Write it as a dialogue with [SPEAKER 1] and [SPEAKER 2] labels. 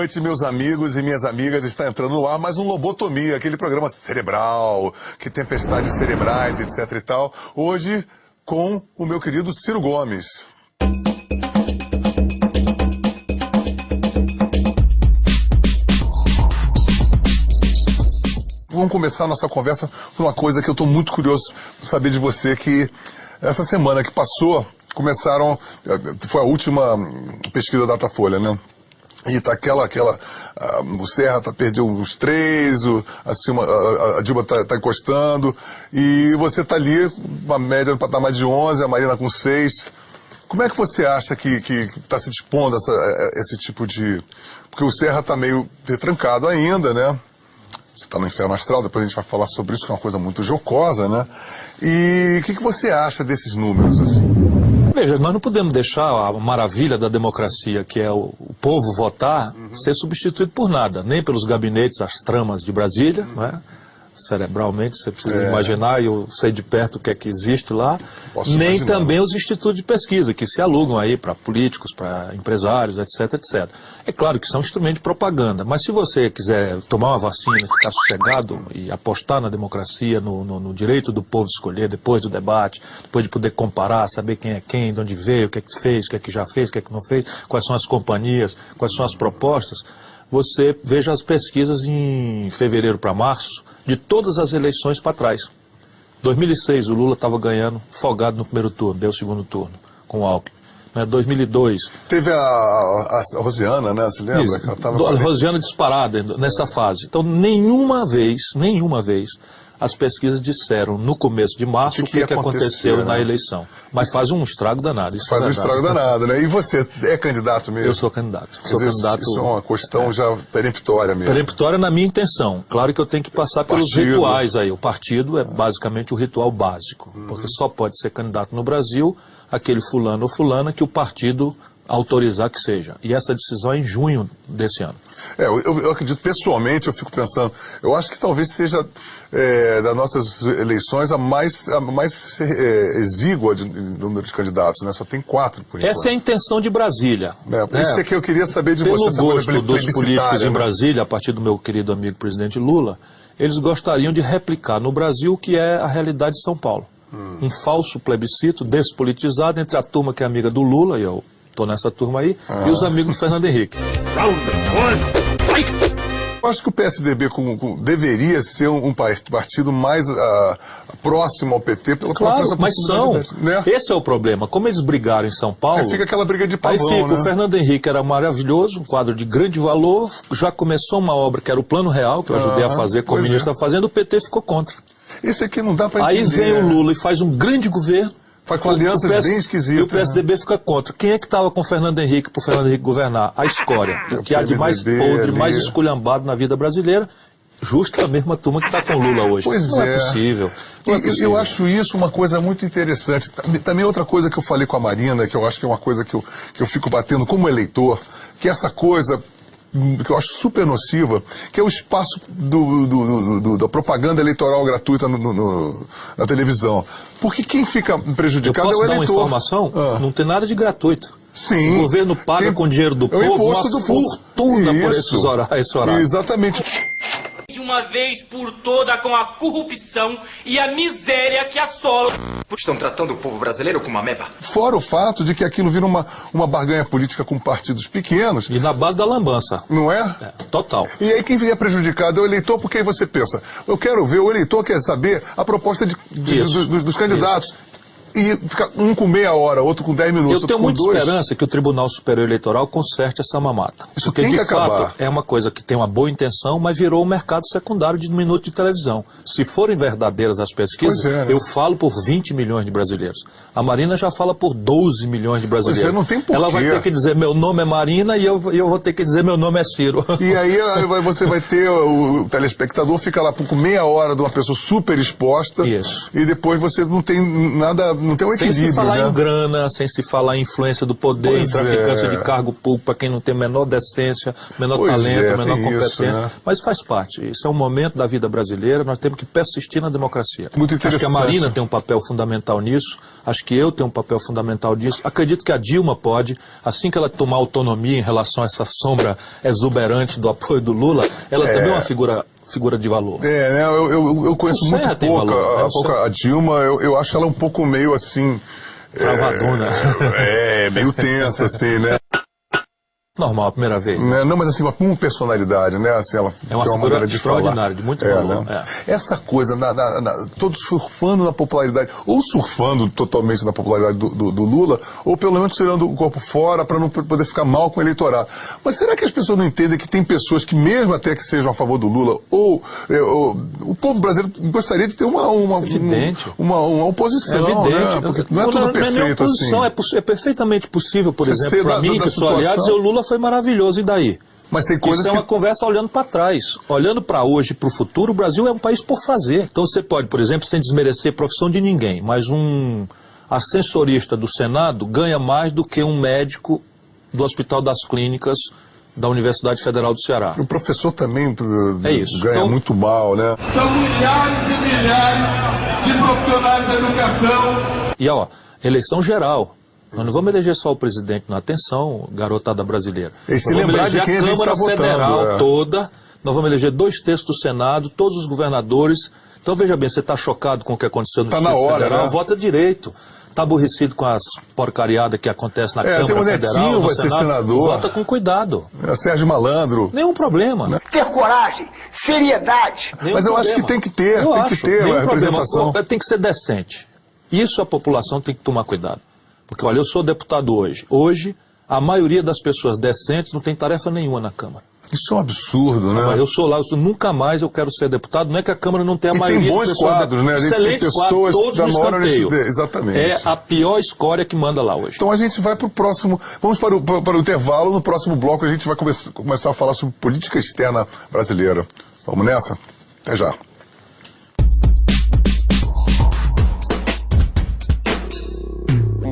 [SPEAKER 1] noite, meus amigos e minhas amigas. Está entrando no ar mais um Lobotomia, aquele programa cerebral, que tempestades cerebrais, etc e tal. Hoje, com o meu querido Ciro Gomes. Vamos começar a nossa conversa por uma coisa que eu estou muito curioso para saber de você, que essa semana que passou, foi a última pesquisa da Datafolha, né? E tá o Serra perdeu uns 3, a Dilma tá encostando, e você tá ali, uma média no patamar de 11, a Marina com 6. Como é que você acha que está se dispondo esse tipo de... Porque o Serra tá meio retrancado ainda, né? Você está no inferno astral, depois a gente vai falar sobre isso, que é uma coisa muito jocosa, né? E o que você acha desses números, assim?
[SPEAKER 2] Veja, nós não podemos deixar a maravilha da democracia, que é o povo votar, ser substituído por nada, nem pelos gabinetes, as tramas de Brasília, não é? Cerebralmente, você precisa imaginar, e eu sei de perto o que é que existe lá, nem também os institutos de pesquisa, que se alugam aí para políticos, para empresários, etc, etc. É claro que são instrumentos de propaganda, mas se você quiser tomar uma vacina e ficar sossegado e apostar na democracia, no direito do povo escolher depois do debate, depois de poder comparar, saber quem é quem, de onde veio, o que é que fez, o que é que já fez, o que é que não fez, quais são as companhias, quais são as propostas, você veja as pesquisas em fevereiro para março, de todas as eleições para trás. 2006, o Lula estava ganhando, folgado no primeiro turno, deu o segundo turno, com o Alckmin. 2002...
[SPEAKER 1] Teve a Rosiana, né? Você lembra?
[SPEAKER 2] A Rosiana disparada nessa fase. Então, nenhuma vez, as pesquisas disseram no começo de março o que aconteceu na eleição. Mas faz um estrago danado. Isso
[SPEAKER 1] faz um estrago danado, né? E você é candidato mesmo?
[SPEAKER 2] Eu sou candidato.
[SPEAKER 1] Isso é uma questão já peremptória mesmo.
[SPEAKER 2] Peremptória na minha intenção. Claro que eu tenho que passar pelos rituais aí. O partido é basicamente o ritual básico. Porque só pode ser candidato no Brasil aquele fulano ou fulana que o partido autorizar que seja. E essa decisão é em junho desse ano.
[SPEAKER 1] Eu acredito, pessoalmente, eu fico pensando, eu acho que talvez seja das nossas eleições a mais exígua de número de candidatos, né? Só tem 4 por enquanto.
[SPEAKER 2] Essa é a intenção de Brasília.
[SPEAKER 1] Isso é que eu queria saber de você.
[SPEAKER 2] Pelo gosto dos políticos em Brasília, a partir do meu querido amigo presidente Lula, eles gostariam de replicar no Brasil o que é a realidade de São Paulo. Um falso plebiscito despolitizado entre a turma que é amiga do Lula, e eu estou nessa turma aí, e os amigos do Fernando Henrique.
[SPEAKER 1] Eu acho que o PSDB deveria ser um partido mais próximo ao PT.
[SPEAKER 2] Claro, mas são.
[SPEAKER 1] Né?
[SPEAKER 2] Esse é o problema. Como eles brigaram em São Paulo...
[SPEAKER 1] Aí fica aquela briga de pavão,
[SPEAKER 2] aí fica,
[SPEAKER 1] né?
[SPEAKER 2] O Fernando Henrique era maravilhoso, um quadro de grande valor, já começou uma obra que era o Plano Real, que eu ajudei a fazer, como o ministro está fazendo, o PT ficou contra.
[SPEAKER 1] Isso aqui não dá para entender.
[SPEAKER 2] Aí vem o Lula e faz um grande governo.
[SPEAKER 1] Faz com alianças bem esquisitas.
[SPEAKER 2] E o PSDB fica contra. Quem é que estava com o Fernando Henrique para o Fernando Henrique governar? A escória. O que há de mais podre, mais esculhambado na vida brasileira, justo a mesma turma que está com o Lula hoje. Não é possível.
[SPEAKER 1] Eu acho isso uma coisa muito interessante. Também outra coisa que eu falei com a Marina, que eu acho que é uma coisa que eu fico batendo como eleitor, que é essa coisa que eu acho super nociva, que é o espaço da propaganda eleitoral gratuita na televisão. Porque quem fica prejudicado é o eleitor.
[SPEAKER 2] Eu posso dar uma informação? Não tem nada de gratuito.
[SPEAKER 1] Sim.
[SPEAKER 2] O governo paga com dinheiro do povo uma fortuna por esse horário.
[SPEAKER 1] Exatamente.
[SPEAKER 3] De uma vez por toda com a corrupção e a miséria que assola.
[SPEAKER 4] Estão tratando o povo brasileiro como uma ameba.
[SPEAKER 1] Fora o fato de que aquilo vira uma barganha política com partidos pequenos.
[SPEAKER 2] E na base da lambança.
[SPEAKER 1] Não é?
[SPEAKER 2] Total.
[SPEAKER 1] E aí quem é prejudicado é o eleitor, porque aí você pensa, eu quero ver, o eleitor quer saber a proposta dos candidatos.
[SPEAKER 2] Isso.
[SPEAKER 1] E fica um com meia hora, outro com 10 minutos.
[SPEAKER 2] Eu tenho muita esperança que o Tribunal Superior Eleitoral conserte essa mamata.
[SPEAKER 1] Isso tem que acabar.
[SPEAKER 2] Porque, de fato, é uma coisa que tem uma boa intenção, mas virou um mercado secundário de minuto de televisão. Se forem verdadeiras as pesquisas, eu falo por 20 milhões de brasileiros. A Marina já fala por 12 milhões de brasileiros.
[SPEAKER 1] Pois é, não tem porquê.
[SPEAKER 2] Ela vai ter que dizer meu nome é Marina e eu vou ter que dizer meu nome é Ciro.
[SPEAKER 1] E aí você vai ter o telespectador, fica lá com meia hora de uma pessoa super exposta.
[SPEAKER 2] Isso.
[SPEAKER 1] E depois você não tem nada não tem um
[SPEAKER 2] sem
[SPEAKER 1] equilíbrio,
[SPEAKER 2] se falar
[SPEAKER 1] né?
[SPEAKER 2] em grana, sem se falar em influência do poder,
[SPEAKER 1] Pois
[SPEAKER 2] em traficância
[SPEAKER 1] é.
[SPEAKER 2] de cargo público para quem não tem menor decência, menor
[SPEAKER 1] Pois
[SPEAKER 2] talento,
[SPEAKER 1] é,
[SPEAKER 2] menor
[SPEAKER 1] tem
[SPEAKER 2] competência.
[SPEAKER 1] isso, né?
[SPEAKER 2] Mas faz parte. Isso é um momento da vida brasileira, nós temos que persistir na democracia.
[SPEAKER 1] Muito
[SPEAKER 2] Acho que a
[SPEAKER 1] interessante.
[SPEAKER 2] Marina tem um papel fundamental nisso, acho que eu tenho um papel fundamental nisso. Acredito que a Dilma pode, assim que ela tomar autonomia em relação a essa sombra exuberante do apoio do Lula, ela também é uma figura de valor.
[SPEAKER 1] Né, eu conheço
[SPEAKER 2] O
[SPEAKER 1] muito
[SPEAKER 2] Serra tem
[SPEAKER 1] pouco,
[SPEAKER 2] valor, né?
[SPEAKER 1] a Dilma, eu acho ela um pouco meio assim...
[SPEAKER 2] Travadona.
[SPEAKER 1] Meio tensa, assim, né?
[SPEAKER 2] Normal, a primeira vez.
[SPEAKER 1] Não, mas assim, uma personalidade, né? Assim, ela
[SPEAKER 2] É uma
[SPEAKER 1] tem
[SPEAKER 2] figura
[SPEAKER 1] maneira de
[SPEAKER 2] extraordinária,
[SPEAKER 1] falar.
[SPEAKER 2] de muito valor.
[SPEAKER 1] Né? Essa coisa, todos surfando na popularidade, ou surfando totalmente na popularidade do Lula, ou pelo menos tirando o corpo fora para não poder ficar mal com o eleitorado. Mas será que as pessoas não entendem que tem pessoas que, mesmo até que sejam a favor do Lula, o povo brasileiro gostaria de ter uma oposição,
[SPEAKER 2] É evidente.
[SPEAKER 1] né? Porque não é tudo perfeito assim.
[SPEAKER 2] É perfeitamente possível, por
[SPEAKER 1] Você
[SPEAKER 2] exemplo, para mim, que sou aliado, dizer o Lula foi maravilhoso, e daí?
[SPEAKER 1] Mas tem coisas
[SPEAKER 2] Isso é uma conversa olhando para trás. Olhando para hoje e para o futuro, o Brasil é um país por fazer. Então você pode, por exemplo, sem desmerecer a profissão de ninguém, mas um ascensorista do Senado ganha mais do que um médico do Hospital das Clínicas da Universidade Federal do Ceará.
[SPEAKER 1] O professor também ganha
[SPEAKER 2] Então,
[SPEAKER 1] muito mal, né?
[SPEAKER 5] São milhares e milhares de profissionais da educação.
[SPEAKER 2] E ó, eleição geral. Nós não vamos eleger só o presidente, não. Atenção, garotada brasileira.
[SPEAKER 1] E se
[SPEAKER 2] Nós vamos
[SPEAKER 1] lembrar de
[SPEAKER 2] eleger
[SPEAKER 1] quem a gente
[SPEAKER 2] Câmara
[SPEAKER 1] está votando,
[SPEAKER 2] Federal toda, nós vamos eleger 2 terços do Senado, todos os governadores. Então veja bem, você está chocado com o que aconteceu no Distrito Federal,
[SPEAKER 1] né?
[SPEAKER 2] Vota direito. Está aborrecido com as porcariadas que acontecem na Câmara
[SPEAKER 1] tem o
[SPEAKER 2] Federal,
[SPEAKER 1] Netinho,
[SPEAKER 2] no
[SPEAKER 1] vai ser
[SPEAKER 2] Senado,
[SPEAKER 1] senador.
[SPEAKER 2] Vota com cuidado.
[SPEAKER 1] Sérgio Malandro.
[SPEAKER 2] Nenhum problema.
[SPEAKER 6] Ter coragem, seriedade.
[SPEAKER 2] Nenhum
[SPEAKER 1] Mas eu acho
[SPEAKER 2] problema.
[SPEAKER 1] que tem que ter,
[SPEAKER 2] Eu
[SPEAKER 1] tem que
[SPEAKER 2] acho,
[SPEAKER 1] ter
[SPEAKER 2] nenhum
[SPEAKER 1] a representação.
[SPEAKER 2] problema. Tem que ser decente. Isso a população tem que tomar cuidado. Porque, olha, eu sou deputado hoje. Hoje, a maioria das pessoas decentes não tem tarefa nenhuma na Câmara.
[SPEAKER 1] Isso é um absurdo, né?
[SPEAKER 2] Eu sou lá, nunca mais eu quero ser deputado. Não é que a Câmara não tenha a
[SPEAKER 1] E
[SPEAKER 2] maioria
[SPEAKER 1] tem bons
[SPEAKER 2] de pessoas...
[SPEAKER 1] quadros, né? A gente tem
[SPEAKER 2] Excelentes
[SPEAKER 1] pessoas
[SPEAKER 2] quadros, todos
[SPEAKER 1] da
[SPEAKER 2] no
[SPEAKER 1] maior
[SPEAKER 2] escanteio.
[SPEAKER 1] honestidade. Exatamente.
[SPEAKER 2] É a pior escória que manda lá hoje.
[SPEAKER 1] Então a gente vai para o próximo... Vamos para o intervalo. No próximo bloco a gente vai começar a falar sobre política externa brasileira. Vamos nessa? Até já.